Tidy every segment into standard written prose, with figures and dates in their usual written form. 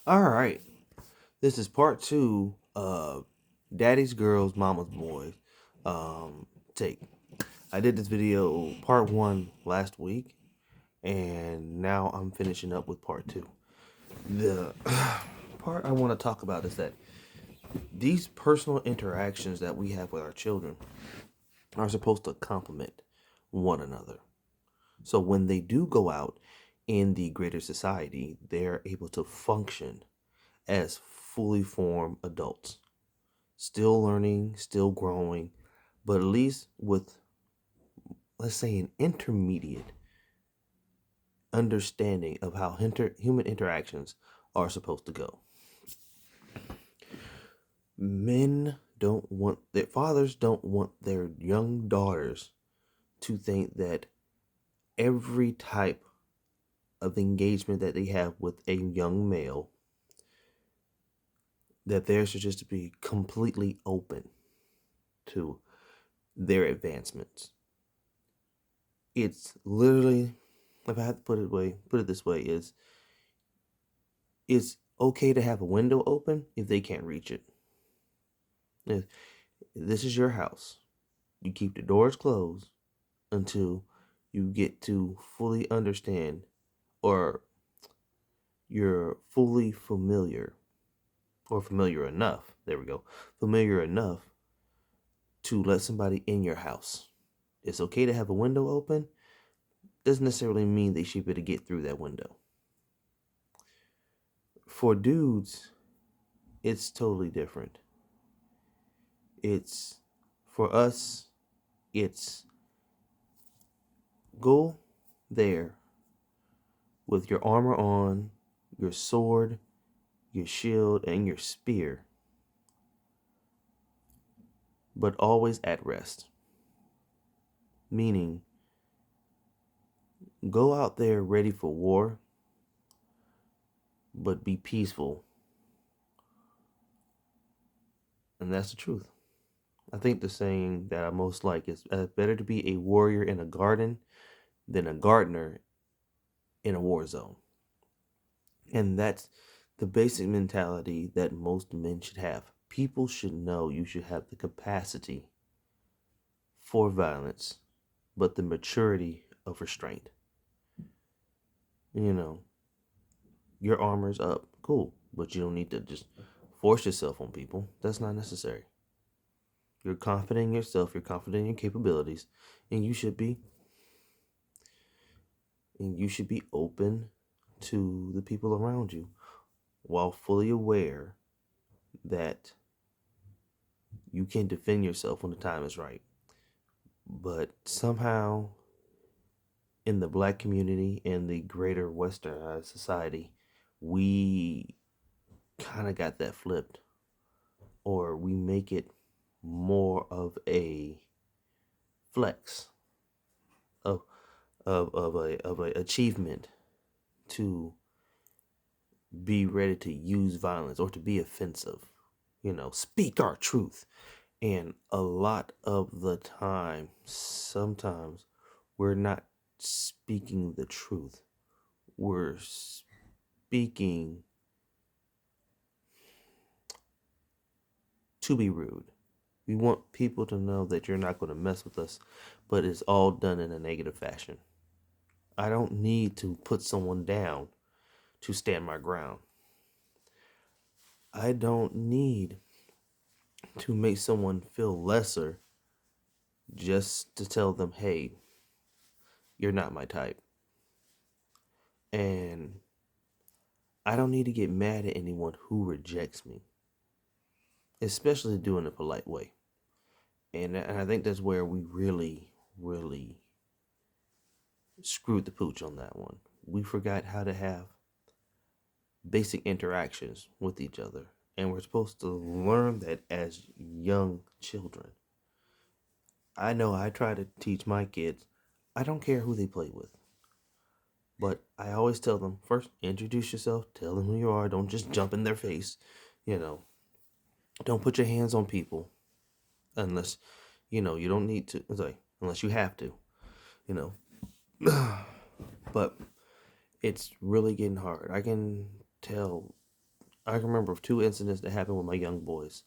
All right. This is part two of Daddy's Girls, Mama's Boys. Take. I did this video part one last week, and now I'm finishing up with part two. The part I want to talk about is that these personal interactions that we have with our children are supposed to complement one another. So when they do go out in the greater society, they're able to function as fully formed adults, still learning, still growing, but at least with, let's say, an intermediate understanding of how human interactions are supposed to go. Men don't want their fathers don't want their young daughters to think that every type of engagement that they have with a young male, that theirs should just be completely open to their advancements. It's literally, if I have to put it this way, is it's okay to have a window open if they can't reach it. If this is your house, you keep the doors closed until you get to fully understand, or you're fully familiar, or familiar enough. There we go. Familiar enough to let somebody in your house. It's okay to have a window open. Doesn't necessarily mean they should be able to get through that window. For dudes, it's totally different. It's for us, it's go there with your armor on, your sword, your shield, and your spear, but always at rest. Meaning, go out there ready for war, but be peaceful. And that's the truth. I think the saying that I most like is better to be a warrior in a garden than a gardener in a war zone. And that's the basic mentality that most men should have. People should know you should have the capacity for violence, but the maturity of restraint. You know, your armor's up, cool, but you don't need to just force yourself on people. That's not necessary. You're confident in yourself, you're confident in your capabilities, and you should be open to the people around you while fully aware that you can defend yourself when the time is right. But somehow, in the black community and the greater westernized society, we kind of got that flipped, or we make it more of a flex of of a achievement to be ready to use violence or to be offensive. Speak our truth. And a lot of the time, sometimes we're not speaking the truth. We're speaking to be rude. We want people to know that you're not going to mess with us, but it's all done in a negative fashion. I don't need to put someone down to stand my ground. I don't need to make someone feel lesser just to tell them, hey, you're not my type. And I don't need to get mad at anyone who rejects me, especially doing it a polite way. And I think that's where we really, really screwed the pooch on that one. We forgot how to have basic interactions with each other. And we're supposed to learn that as young children. I know I try to teach my kids, I don't care who they play with. But I always tell them, first, introduce yourself, tell them who you are, don't just jump in their face. You know, don't put your hands on people unless, you don't need to. It's like, unless you have to, you know. But it's really getting hard. I can tell I can remember of two incidents that happened with my young boys.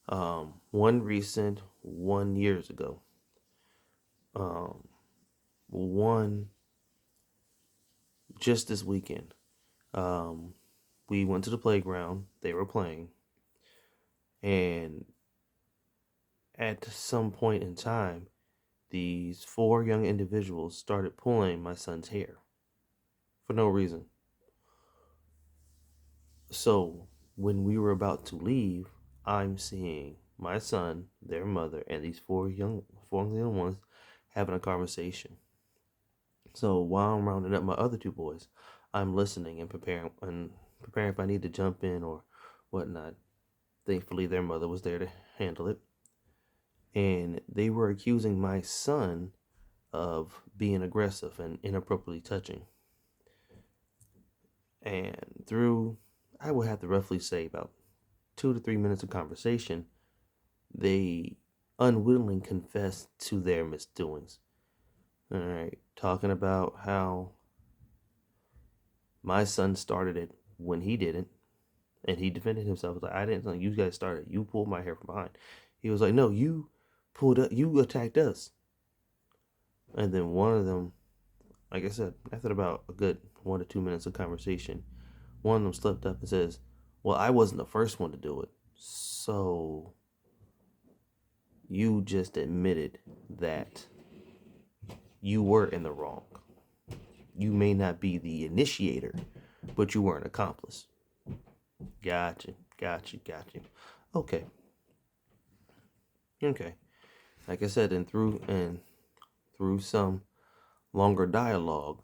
One recent, 1 years ago. Um, one just this weekend. Um, we went to the playground. They were playing, and at some point in time, these four young individuals started pulling my son's hair for no reason. So when we were about to leave, I'm seeing my son, their mother, and these four young ones having a conversation. So while I'm rounding up my other two boys, I'm listening and preparing if I need to jump in or whatnot. Thankfully, their mother was there to handle it, and they were accusing my son of being aggressive and inappropriately touching. And through, I would have to roughly say about 2 to 3 minutes of conversation, they unwittingly confessed to their misdoings. All right, talking about how my son started it when he didn't, and he defended himself. He was like, I didn't. Like, you guys started. You pulled my hair from behind. He was like, no, you pulled up. You attacked us. And then one of them, like I said, after about a good 1 to 2 minutes of conversation, one of them slipped up and says, well, I wasn't the first one to do it. So you just admitted that you were in the wrong. You may not be the initiator, but you were an accomplice. Gotcha. Okay. Like I said, and through some longer dialogue,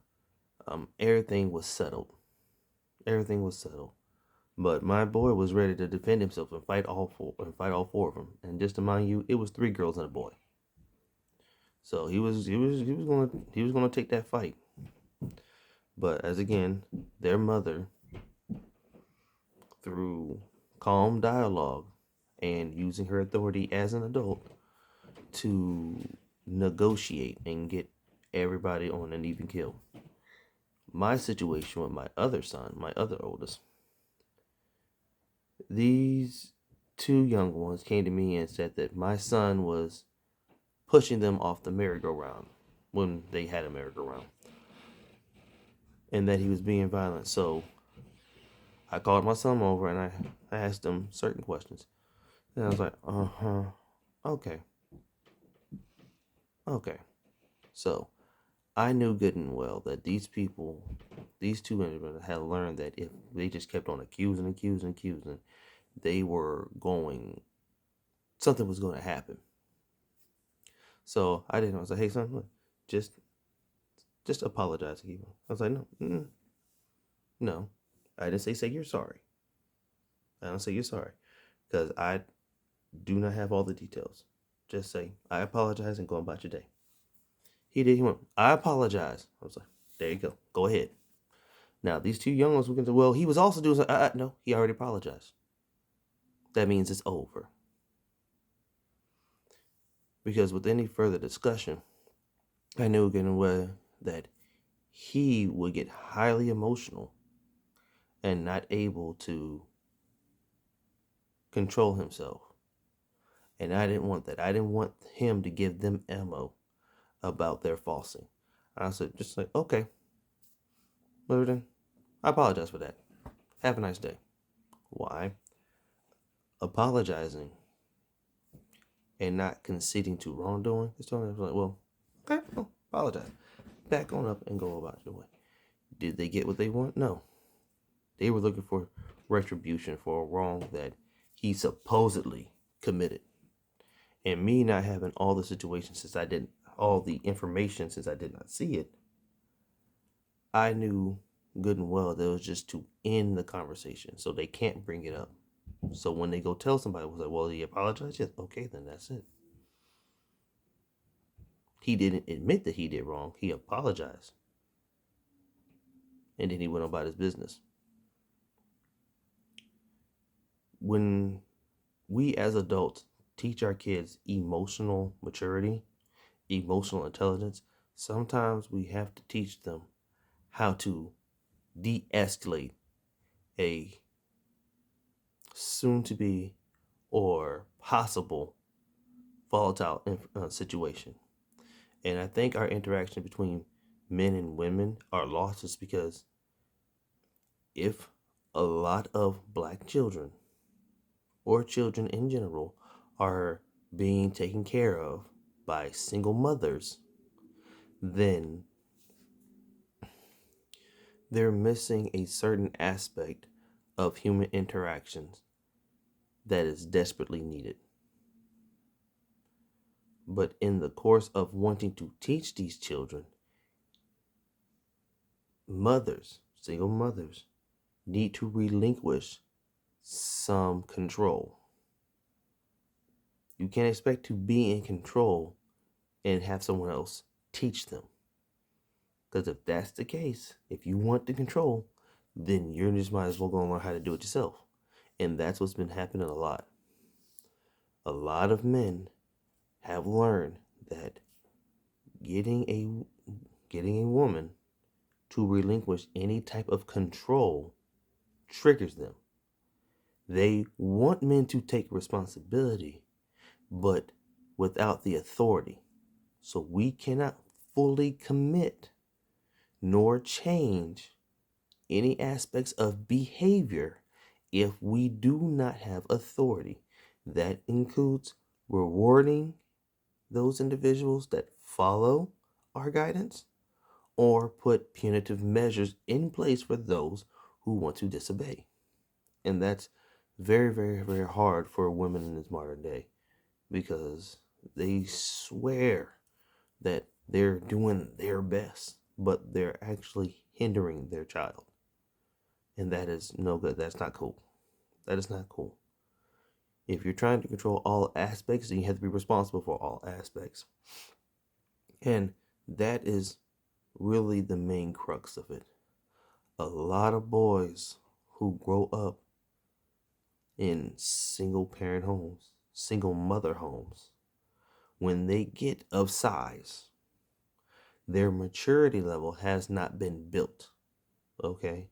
everything was settled. But my boy was ready to defend himself and fight all four of them. And just to mind you, it was three girls and a boy. So he was gonna take that fight. But as again, their mother, through calm dialogue and using her authority as an adult to negotiate and get everybody on an even keel. My situation with my other son, my other oldest, these two young ones came to me and said that my son was pushing them off the merry-go-round when they had a merry-go-round, and that he was being violent. So I called my son over and I asked him certain questions. And I was like, okay. So I knew good and well that these two individuals had learned that if they just kept on accusing, they were something was going to happen. So I didn't know. I was like, hey, son, look, just apologize to people. I was like, no. I didn't say you're sorry. I don't say you're sorry because I do not have all the details. Just say, I apologize and go about your day. He did. He went, I apologize. I was like, there you go. Go ahead. Now, these two young ones, we can say, well, he was also doing something. No, he already apologized. That means it's over. Because with any further discussion, I knew getting away that he would get highly emotional and not able to control himself. And I didn't want that. I didn't want him to give them ammo about their falsing. I said, just like, okay, I apologize for that. Have a nice day. Why? Apologizing and not conceding to wrongdoing. It's telling them, like, well, okay, apologize. Back on up and go about your way. Did they get what they want? No. They were looking for retribution for a wrong that he supposedly committed. And me not having all the information since I did not see it, I knew good and well that it was just to end the conversation so they can't bring it up. So when they go tell somebody, was like, well, he apologized? Yes. Okay, then that's it. He didn't admit that he did wrong. He apologized. And then he went about his business. When we as adults teach our kids emotional maturity, emotional intelligence, sometimes we have to teach them how to de-escalate a soon to be or possible volatile situation. And I think our interaction between men and women are lost just because if a lot of black children or children in general are being taken care of by single mothers, then they're missing a certain aspect of human interactions that is desperately needed. But in the course of wanting to teach these children, single mothers, need to relinquish some control. You can't expect to be in control and have someone else teach them. Because if that's the case, if you want the control, then you just might as well go and learn how to do it yourself. And that's what's been happening a lot. A lot of men have learned that getting a woman to relinquish any type of control triggers them. They want men to take responsibility, but without the authority. So we cannot fully commit nor change any aspects of behavior if we do not have authority. That includes rewarding those individuals that follow our guidance or put punitive measures in place for those who want to disobey. And that's very, very, very hard for women in this modern day because they swear that they're doing their best, but they're actually hindering their child. And that is no good. That's not cool. That is not cool. If you're trying to control all aspects, then you have to be responsible for all aspects. And that is really the main crux of it. A lot of boys who grow up in single parent homes, single mother homes, when they get of size, their maturity level has not been built. Okay?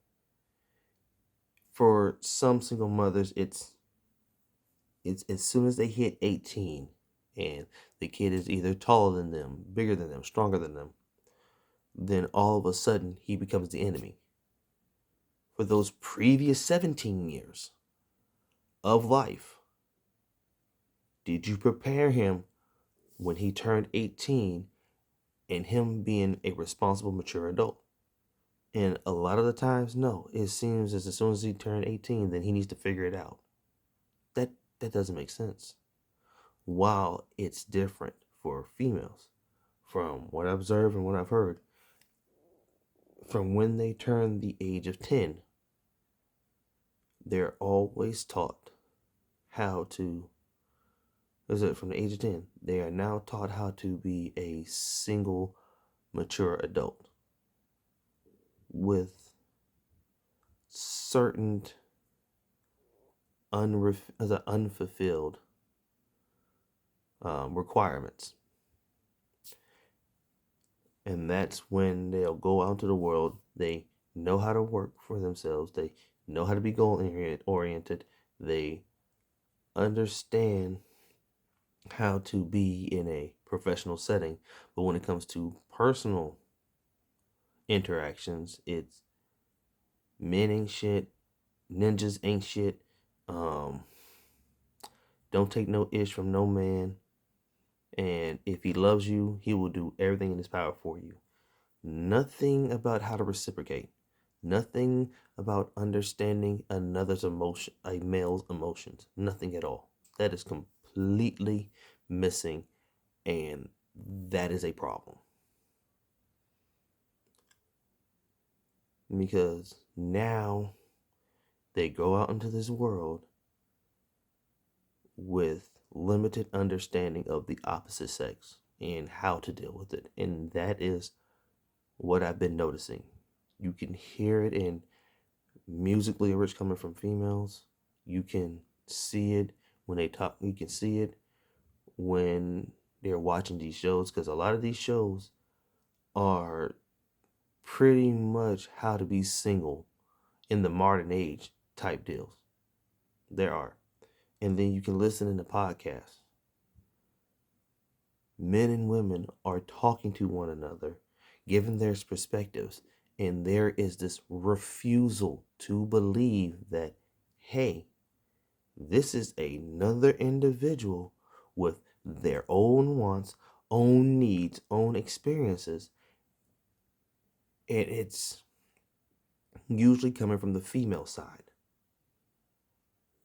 For some single mothers, it's as soon as they hit 18 and the kid is either taller than them, bigger than them, stronger than them, then all of a sudden he becomes the enemy. For those previous 17 years of life, did you prepare him when he turned 18 and him being a responsible, mature adult? And a lot of the times, no. It seems as soon as he turned 18, then he needs to figure it out. That doesn't make sense. While it's different for females, from what I've observed and what I've heard, from when they turn the age of 10, they're always taught how to, from the age of 10, they are now taught how to be a single, mature adult with certain unfulfilled requirements. And that's when they'll go out to the world. They know how to work for themselves. They know how to be goal oriented. They understand how to be in a professional setting. But when it comes to personal interactions, it's men ain't shit, ninjas ain't shit. Don't take no ish from no man. And if he loves you, he will do everything in his power for you. Nothing about how to reciprocate. Nothing about understanding another's emotion, a male's emotions. Nothing at all. That is completely missing, and that is a problem. Because now they go out into this world with limited understanding of the opposite sex and how to deal with it. And that is what I've been noticing. You can hear it in music lyrics coming from females. You can see it when they talk. You can see it when they're watching these shows, because a lot of these shows are pretty much how to be single in the modern age type deals. There are and then you can listen in the podcast. Men and women are talking to one another, giving their perspectives, and there is this refusal to believe that, hey, this is another individual with their own wants, own needs, own experiences, and it's usually coming from the female side.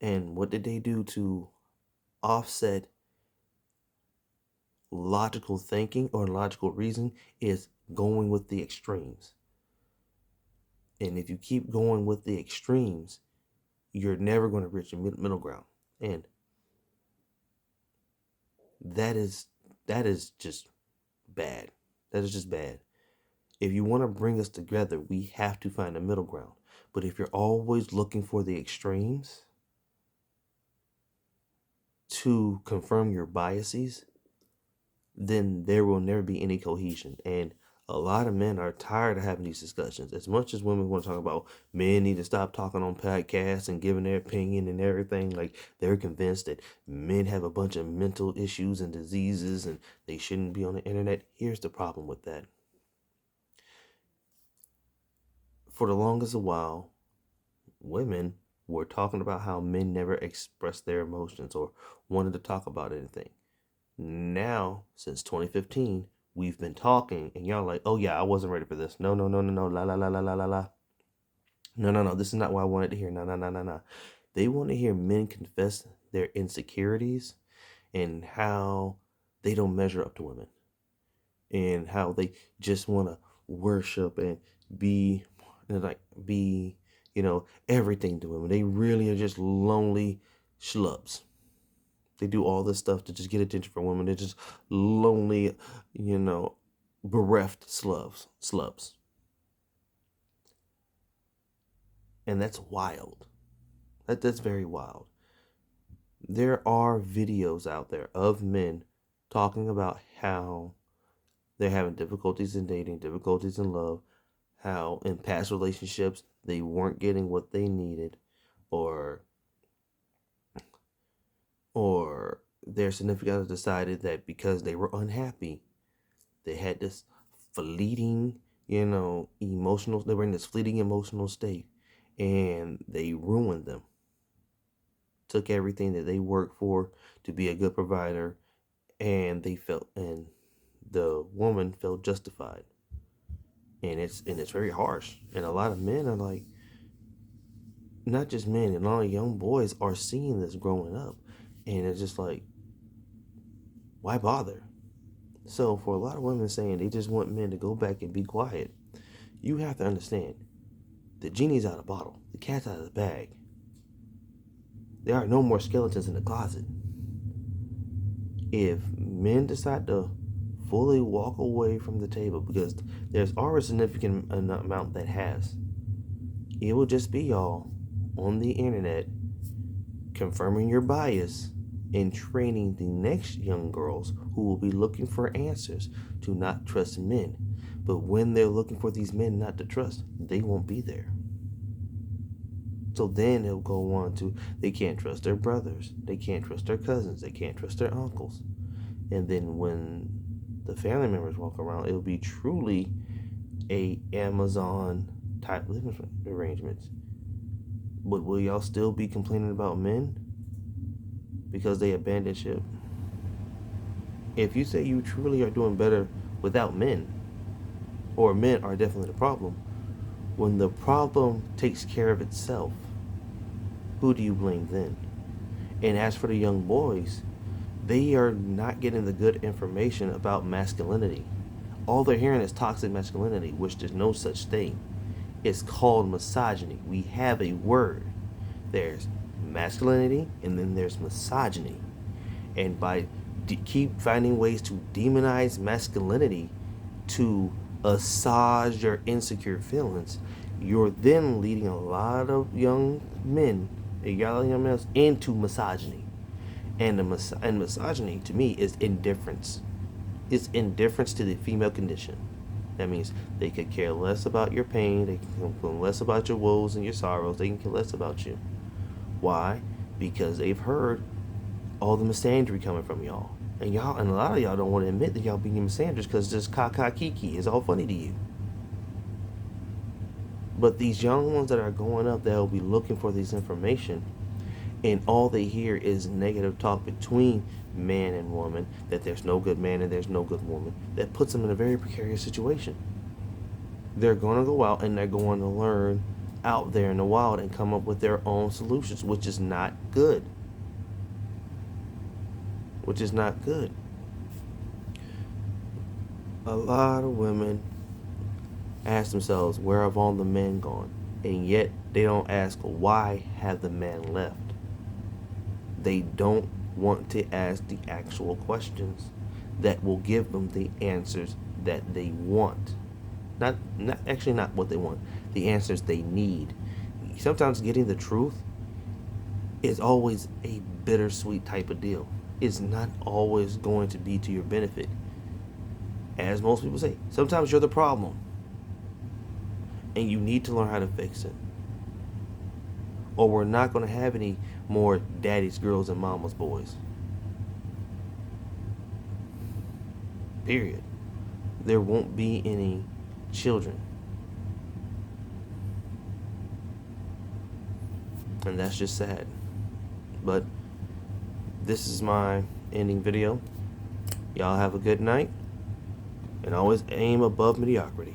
And what did they do to offset logical thinking or logical reasoning? Is going with the extremes. And if you keep going with the extremes, you're never going to reach a middle ground. And that is just bad. That is just bad. If you want to bring us together, we have to find a middle ground. But if you're always looking for the extremes to confirm your biases, then there will never be any cohesion. And a lot of men are tired of having these discussions. As much as women want to talk about men need to stop talking on podcasts and giving their opinion and everything, like they're convinced that men have a bunch of mental issues and diseases and they shouldn't be on the internet. Here's the problem with that. For the longest while, women were talking about how men never expressed their emotions or wanted to talk about anything. Now, since 2015, we've been talking, and y'all like, oh yeah, I wasn't ready for this. No, la la la la la la la. No. This is not what I wanted to hear. No. They want to hear men confess their insecurities and how they don't measure up to women, and how they just want to worship and be everything to women. They really are just lonely schlubs. They do all this stuff to just get attention from women. They're just lonely, bereft slubs. And that's wild. That's very wild. There are videos out there of men talking about how they're having difficulties in dating, difficulties in love, how in past relationships they weren't getting what they needed, or their significant other decided that because they were unhappy, they had this fleeting, emotional, they were in this fleeting emotional state, and they ruined them. Took everything that they worked for to be a good provider, and the woman felt justified. And it's very harsh. And a lot of men are like, not just men, and a lot of young boys are seeing this growing up. And it's just like, why bother? So for a lot of women saying they just want men to go back and be quiet, you have to understand, the genie's out of the bottle. The cat's out of the bag. There are no more skeletons in the closet. If men decide to fully walk away from the table, because there's already a significant amount that has, it will just be y'all on the internet confirming your bias and training the next young girls who will be looking for answers to not trust men. But when they're looking for these men not to trust, they won't be there. So then they'll go on to, they can't trust their brothers, they can't trust their cousins, they can't trust their uncles. And then when the family members walk around, it'll be truly a Amazon type living arrangements. But will y'all still be complaining about men because they abandoned ship? If you say you truly are doing better without men, or men are definitely the problem, when the problem takes care of itself, who do you blame then? And as for the young boys, they are not getting the good information about masculinity. All they're hearing is toxic masculinity, which there's no such thing. It's called misogyny. We have a word. There's masculinity and then there's misogyny. And by keep finding ways to demonize masculinity to assuage your insecure feelings, you're then leading a lot of young men, young males, into misogyny. And misogyny to me is indifference. It's indifference to the female condition. That means they could care less about your pain, they can care less about your woes and your sorrows, they can care less about you. Why? because they've heard all the misandry coming from y'all. And a lot of y'all don't want to admit that y'all being misanders because this kiki is all funny to you. But these young ones that are going up, they'll be looking for this information, and all they hear is negative talk between man and woman, that there's no good man and there's no good woman. That puts them in a very precarious situation. They're going to go out and they're going to learn out there in the wild and come up with their own solutions, which is not good. Which is not good. A lot of women ask themselves, where have all the men gone? And yet they don't ask, why have the men left? They don't want to ask the actual questions that will give them the answers that they want. Not what they want, the answers they need. Sometimes getting the truth is always a bittersweet type of deal. It's not always going to be to your benefit. As most people say, sometimes you're the problem, and you need to learn how to fix it. Or we're not going to have any more daddy's girls and mama's boys. Period. There won't be any children. And that's just sad. But this is my ending video. Y'all have a good night. And always aim above mediocrity.